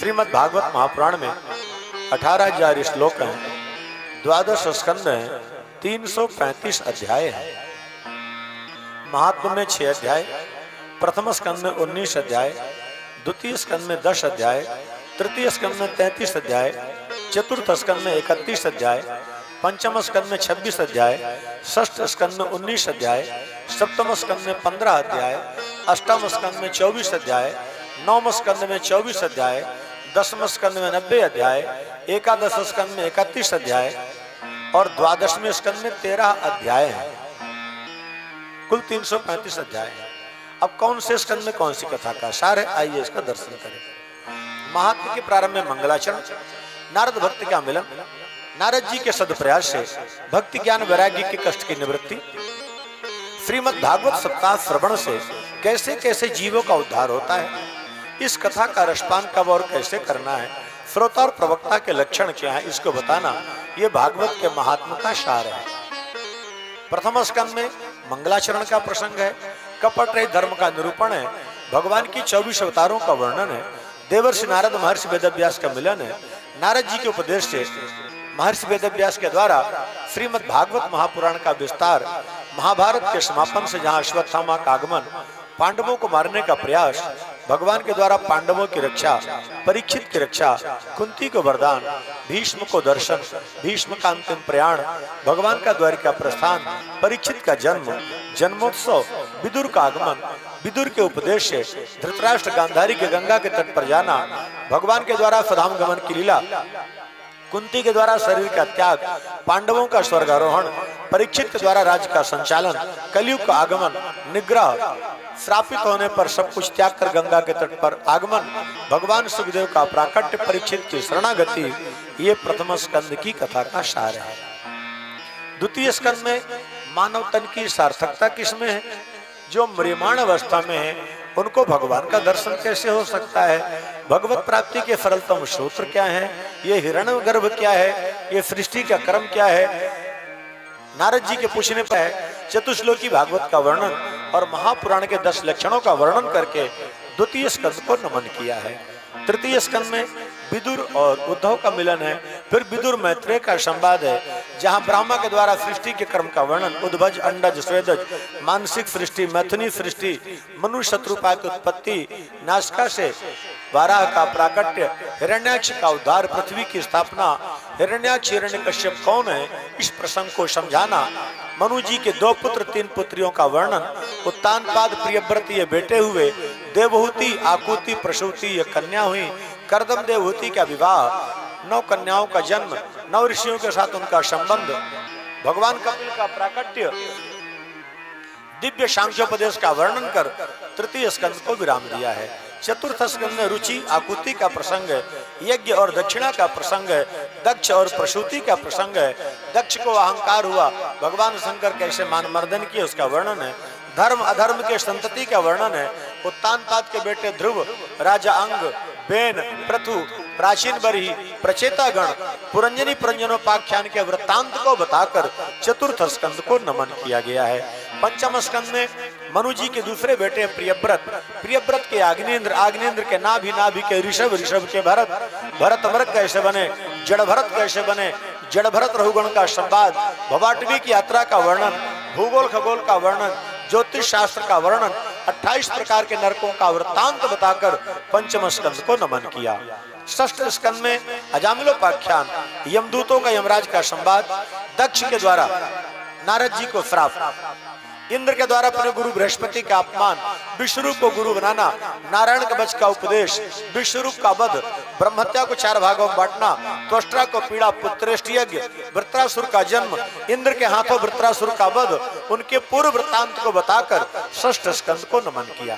श्रीमद् भागवत महापुराण में 18,000 श्लोक हैं, 12 स्कंद हैं, 335 अध्याय हैं। महात्म्य में 6 अध्याय, प्रथम स्कंद में 19 अध्याय, द्वितीय स्कंद में 10 अध्याय, तृतीय स्कंद में 33 अध्याय, चतुर्थ स्कंद में 31 अध्याय, पंचम स्कंद में 26 अध्याय, षष्ठ स्कंद में 19 अध्याय, सप्तम स्कंद में 15 अध्याय, अष्टम स्कंद में 24 अध्याय, नवम स्कंद में 24 अध्याय, दसम स्कंद में 90 अध्याय, एकादश स्कंद में 31 अध्याय और द्वादशवें स्कंद में 13 अध्याय हैं। कुल 335 अध्याय हैं। अब कौन से स्कंद में कौन सी कथा का सार है, आइए इसका दर्शन करें। महात्म्य के प्रारंभ में मंगलाचरण, नारद भक्त का मिलन, नारद जी के सदप्रयास से भक्ति ज्ञान वैराग्य के कष्ट की निवृत्ति, श्रीमद् भागवत सप्ताह श्रवण से कैसे कैसे जीवों का उद्धार होता है, इस कथा का रसपान कब और कैसे करना है, श्रोता और प्रवक्ता के लक्षण क्या है, इसको बताना ये भागवत के महात्म्य का सार है। प्रथम स्कंद में मंगलाचरण का प्रसंग है, कपट रहित धर्म का निरूपण है, भगवान की 24 अवतारों का वर्णन है, देवर्षि नारद महर्षि वेदव्यास का मिलन है, नारद जी के उपदेश से महर्षि वेदव्यास के द्वारा श्रीमद् भागवत महापुराण का विस्तार, महाभारत के समापन से जहाँ अश्वत्थामा का आगमन, पांडवों को मारने का प्रयास, भगवान के द्वारा पांडवों की रक्षा, परीक्षित की रक्षा, कुंती को वरदान, भीष्म को दर्शन, भीष्म का अंतिम प्रयाण, भगवान का द्वारिका प्रस्थान, परीक्षित का जन्म, जन्मोत्सव, विदुर का आगमन, विदुर के उपदेश से धृतराष्ट्र गांधारी के गंगा के तट पर जाना, भगवान के द्वारा स्वधाम गमन की लीला, कुंती के द्वारा शरीर का त्याग, पांडवों का स्वर्गारोहण, परीक्षित के द्वारा राज्य का संचालन, कलयुग का आगमन, निग्रह, श्रापित होने पर सब कुछ त्याग कर गंगा के तट पर आगमन, भगवान सुखदेव का प्राकट्य, परीक्षित की शरणागति, ये प्रथम स्कंद की कथा का सार है। द्वितीय स्कंद में मानव तन की सार्थकता किसमें है, जो म्रियमाण अवस्था में है उनको भगवान का दर्शन कैसे हो सकता है, भगवत प्राप्ति के सरलतम सूत्र क्या है, ये हिरण्यगर्भ क्या है, ये सृष्टि का क्रम क्या है। नारद जी के पूछने पर चतुश्लोकी भागवत का वर्णन और महापुराण के 10 लक्षणों का वर्णन करके द्वितीय स्कंद को नमन किया है। तृतीय स्कंद में विदुर और उद्धव का मिलन है, फिर विदुर मैत्रेय का संवाद है, जहां ब्रह्मा के द्वारा सृष्टि के क्रम का वर्णन, उद्भज, अंडज, स्वेदज, मानसिक सृष्टि, मैथुनी सृष्टि, मनु शत्रुपा की उत्पत्ति, नासिका से वाराह का प्राकट्य, हिरण्याक्ष का उद्धार, पृथ्वी की स्थापना, हिरण्याक्ष हिरण्यकश्यप कौन है, इस प्रसंग को समझाना, मनु जी के 2 पुत्र 3 पुत्रियों का वर्णन, उत्तानपाद, प्रियव्रत ये बेटे हुए, देवहूति, आकुति, प्रसूति ये कन्या हुई, करदम देवहूति का विवाह, 9 कन्याओं का जन्म, 9 ऋषियों के साथ उनका संबंध, भगवान कपिल का प्राकट्य, दिव्य सांख्योपदेश का वर्णन कर तृतीय स्कंद को विराम दिया है। चतुर्थ स्कंद में रुचि, आकुति का प्रसंग है, यज्ञ और दक्षिणा का प्रसंग है, दक्ष और प्रसूति का प्रसंग है, दक्ष को अहंकार हुआ, भगवान शंकर कैसे मान मर्दन किए उसका वर्णन है, धर्म अधर्म के संतति का वर्णन है, उत्तानपाद के बेटे ध्रुव, राजा अंग, बेन, पृथु, प्राचीन बरही, प्रचेता गण, पुरंजनी पुरंजनोपाख्यान के वृत्तांत को बताकर चतुर्थ स्कंद को नमन किया गया है। पंचम स्कंद में मनु जी के दूसरे बेटे प्रियव्रत, प्रियव्रत के आग्नेन्द्र, आग्नेन्द्र के नाभि, नाभि के ऋषभ, ऋषभ के भरत, भरत मृग कैसे बने, जड़ भरत कैसे बने, जड़ भरत रहुगण का संवाद, भवाटवी की यात्रा का वर्णन, भूगोल खगोल का वर्णन, ज्योतिष शास्त्र का वर्णन, 28 प्रकार के नरकों का वृत्तांत बताकर पंचम स्कंद को नमन किया। षष्ठ स्कंद में अजामिलोपाख्यान, यमदूतों का यमराज का संवाद, दक्ष के द्वारा नारद जी को श्राप, इंद्र के द्वारा अपने गुरु बृहस्पति का अपमान, विश्वरूप को गुरु बनाना, नारायण कवच का उपदेश, विश्वरूप का वध, ब्रह्मत्या को 4 भागों में बांटना, त्वष्टा को पीड़ा, पुत्रेष्ट यज्ञ, वृत्रासुर का जन्म, इंद्र के हाथों वृत्रासुर का वध, उनके पूर्व वृत्तांत को बताकर षष्ठ स्कंद को नमन किया।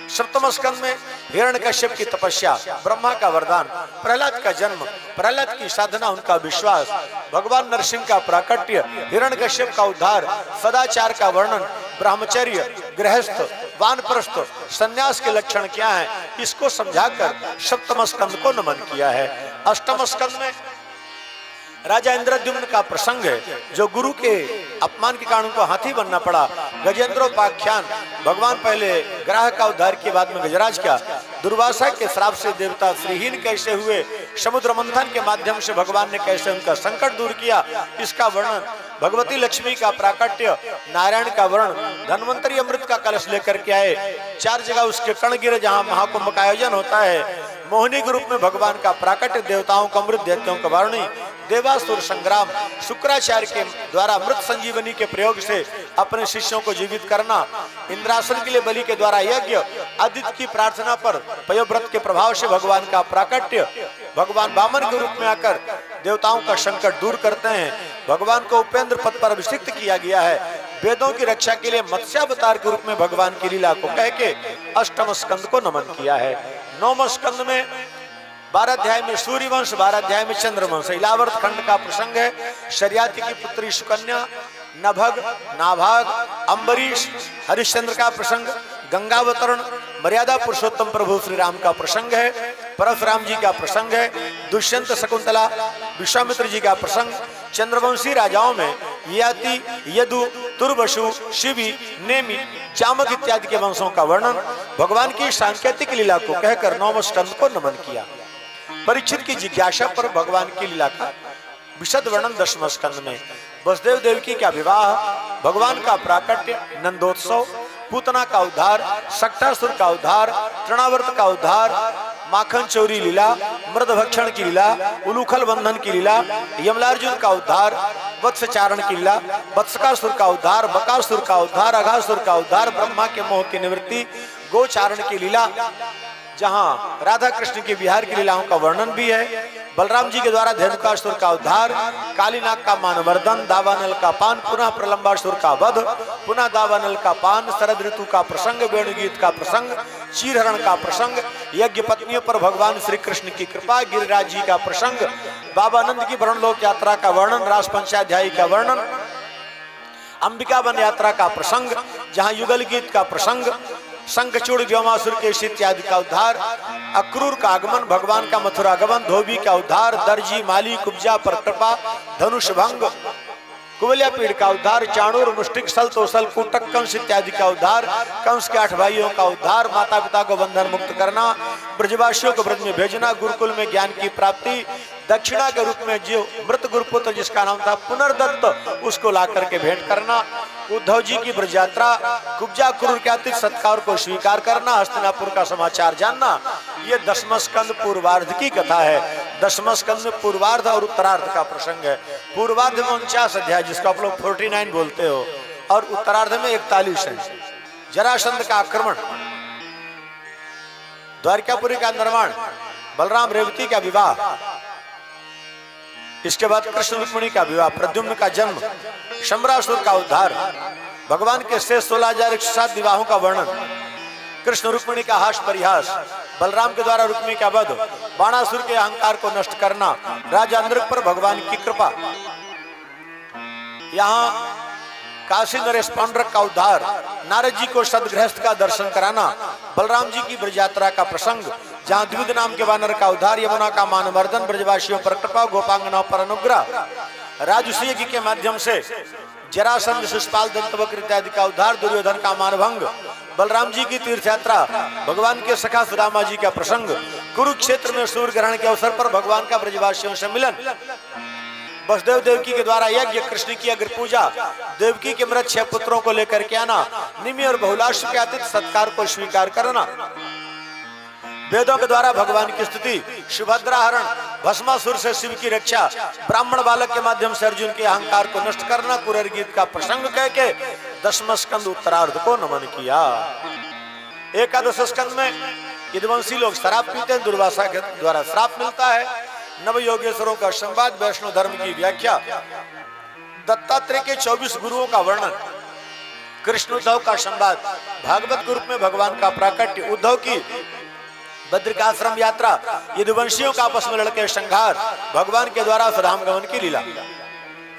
सप्तम स्कंद में हिरण्यकश्यप की तपस्या, ब्रह्मा का वरदान, प्रहलाद का जन्म, प्रहलाद की साधना, उनका विश्वास, भगवान नरसिंह का प्राकट्य, हिरण्यकश्यप का उद्धार, सदाचार का वर्णन, ब्रह्मचर्य, गृहस्थ, वानप्रस्थ, संन्यास के लक्षण क्या हैं, इसको समझाकर सप्तम स्कंद को नमन किया है। अष्टम स्कंद में राजा इंद्रद्युम्न का प्रसंग है, जो गुरु के अपमान के कारण उनको हाथी बनना पड़ा, गजेंद्रोपाख्यान, भगवान पहले ग्राह का उद्धार के बाद में गजराज का, दुर्वासा के श्राप से देवता श्रीहीन कैसे हुए, समुद्र मंथन के माध्यम से भगवान ने कैसे उनका संकट दूर किया, इसका वर्णन, भगवती लक्ष्मी का प्राकट्य, नारायण का वर्ण, धन्वंतरी अमृत का कलश लेकर के आए, 4 जगह उसके कण गिरे जहां महाकुंभ का आयोजन होता है, मोहिनी के रूप में भगवान का प्राकट्य, देवताओं का अमृत, दैत्यों का वारुणी, देवासुर संग्राम, शुक्राचार्य के द्वारा मृत संजीवनी के प्रयोग से अपने शिष्यों को जीवित करना, इंद्रासन के लिए बलि के द्वारा यज्ञ, आदित्य की प्रार्थना पर पयोव्रत के प्रभाव से भगवान का प्राकट्य, भगवान वामन के रूप में आकर देवताओं का संकट दूर करते हैं, भगवान को उपेंद्र पद पर अभिषिक्त किया गया है, वेदों की रक्षा के लिए मत्स्यावतार के रूप में भगवान की लीला को कह के अष्टम स्कंद को नमन किया है। 9वें स्कंद में 12 अध्याय में सूर्यवंश, 12 अध्याय में चंद्रवंश, इलावर्त खंड का प्रसंग है, शर्याति की पुत्री सुकन्या, नभग, नाभाग, अम्बरीश, हरिश्चंद्र का प्रसंग, गंगावतरण, मर्यादा पुरुषोत्तम प्रभु श्री राम का प्रसंग है, परशुराम जी का प्रसंग है, दुष्यंत शकुंतला, विश्वामित्र जी का प्रसंग, चंद्रवंशी राजाओं में याति, यदु, तुर्वशु, शिवी, नेमि, जामक इत्यादि के वंशों का वर्णन, भगवान की सांकेतिक लीला को कहकर 9वें स्कंद को नमन किया। परीक्षित की जिज्ञासा पर भगवान की लीला का विशद वर्णन 10वें स्कंद में, वसुदेव देवकी का विवाह, भगवान का प्राकट्य, नंदोत्सव, पूतना का उद्धार, सक्टासुर का उद्धार, तृणावर्त का उद्धार, माखन चोरी लीला, मृद भक्षण की लीला, उलूखल बंधन की लीला, यमलार्जुन का उद्धार, वत्स चारण की लीला, वत्सकासुर का उद्धार, बकासुर का उद्धार, अघासुर का उद्धार, ब्रह्मा के मोह की निवृत्ति, गोचारण की लीला, जहां राधा कृष्ण के विहार की लीलाओं का वर्णन भी है, बलराम जी के द्वारा धेनुकासुर का उद्धार, कालीनाग का मानवर्धन, दावानल का पान, पुनः प्रलंबासुर का वध, पुनः दावानल का पान, शरद ऋतु का प्रसंग, वेणुगीत का प्रसंग, चीरहरण का प्रसंग, यज्ञ पत्नियों पर भगवान श्री कृष्ण की कृपा, गिरिराज जी का प्रसंग, बाबानंद की ब्रह्मलोक यात्रा का वर्णन, रास पंचाध्यायी का वर्णन, अंबिका वन यात्रा का प्रसंग, जहां युगल गीत का प्रसंग, शंखचूड़ व्योमासुर के इत्यादि का उद्धार, अक्रूर का आगमन, भगवान का मथुरा आगमन, धोबी का उद्धार, दर्जी, माली, कुब्जा पर कृपा, धनुष भंग, कुबलिया पीड़ का उद्धार, चाणूर, मुष्टिक, सल, तोसल, कुटक, कंस इत्यादि का उद्धार, कंस के 8 भाइयों का उद्धार, माता पिता को बंधन मुक्त करना, ब्रजवासियों को ब्रज में भेजना, गुरुकुल में ज्ञान की प्राप्ति, दक्षिणा के रूप में जो मृत गुरुपुत्र जिसका नाम था पुनर्दत्त, उसको ला करके भेंट करना, उद्धव जी की ब्रज यात्रा, कुब्जा क्रूर के अतिथि सत्कार को स्वीकार करना, हस्तिनापुर का समाचार जानना, ये 10वां स्कंद पूर्वार्ध की कथा है। 10वां स्कंद में पूर्वार्ध और उत्तरार्ध का प्रसंग है। पूर्वार्ध में 49 अध्याय, जिसको आप लोग 49 बोलते हो, और उत्तरार्ध में 41 है। जरासंध का आक्रमण, द्वारकापुरी का निर्माण, बलराम रेवती का विवाह, इसके बाद कृष्ण रुक्मिणी का विवाह, प्रद्युम्न का जन्म, शंबरासुर का उद्धार, भगवान के शेष 16,107 विवाहों का वर्णन, कृष्ण रुक्मिणी का हास परिहास, बलराम के द्वारा रुक्मिणी का वध, बाणासुर के अहंकार को नष्ट करना, राजा अंधक पर भगवान की कृपा, यहाँ काशी नरेश पांडरक का उद्धार, नारद जी को सदगृहस्थ का दर्शन कराना, बलराम जी की ब्रज यात्रा का प्रसंग, जहाँ द्विविध नाम के वानर का उद्धार, यमुना का मानवर्धन, ब्रजवासियों पर कृपा, गोपांगनाओं पर अनुग्रह, राजसूय के माध्यम से जरासंध, शिशुपाल, दंतवक्र इत्यादि का उद्धार, दुर्योधन का मानभंग, बलराम जी की तीर्थ यात्रा, भगवान के सखा सुदामा जी का प्रसंग, कुरुक्षेत्र में सूर्य ग्रहण के अवसर पर भगवान का ब्रजवासियों से मिलन, वसुदेव देवकी के द्वारा यज्ञ, कृष्ण की अग्र पूजा, देवकी के मृत 6 पुत्रों को लेकर के आना, निमि और बहुलाश के अतिथि सत्कार को स्वीकार करना, वेदों के द्वारा भगवान की स्तुति, सुभद्रा हरण, भस्मासुर से शिव की रक्षा, ब्राह्मण बालक के माध्यम से अर्जुन के अहंकार को नष्ट करना, कुरर गीत का प्रसंग कह के 10वां स्कंद उत्तरार्ध को नमन किया। 11 स्कंद में यदुवंशी लोग शराब पीते हैं, दुर्वासा के द्वारा श्राप मिलता है, नव योगेश्वरों का संवाद, वैष्णव धर्म की व्याख्या, दत्तात्रेय के 24 गुरुओं का वर्णन, कृष्ण उद्धव का संवाद, भागवत ग्रुप में भगवान का प्राकट्य, उद्धव की बद्रिकाश्रम यात्रा, यदुवंशियों का आपस में लड़के संघार, भगवान के द्वारा धाम गमन की लीला,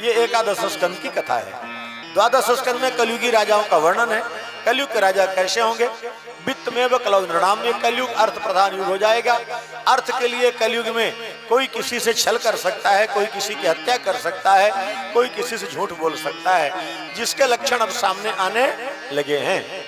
ये 11 स्कंद की कथा है। 12 स्कंद में कलयुगी राजाओं का वर्णन है। कलयुग के राजा कैसे होंगे? वित्तमेव कलौ नृणाम, में कलयुग अर्थ प्रधान युग हो जाएगा। अर्थ के लिए कलयुग में कोई किसी से छल कर सकता है, कोई किसी की हत्या कर सकता है, कोई किसी से झूठ बोल सकता है, जिसके लक्षण अब सामने आने लगे हैं।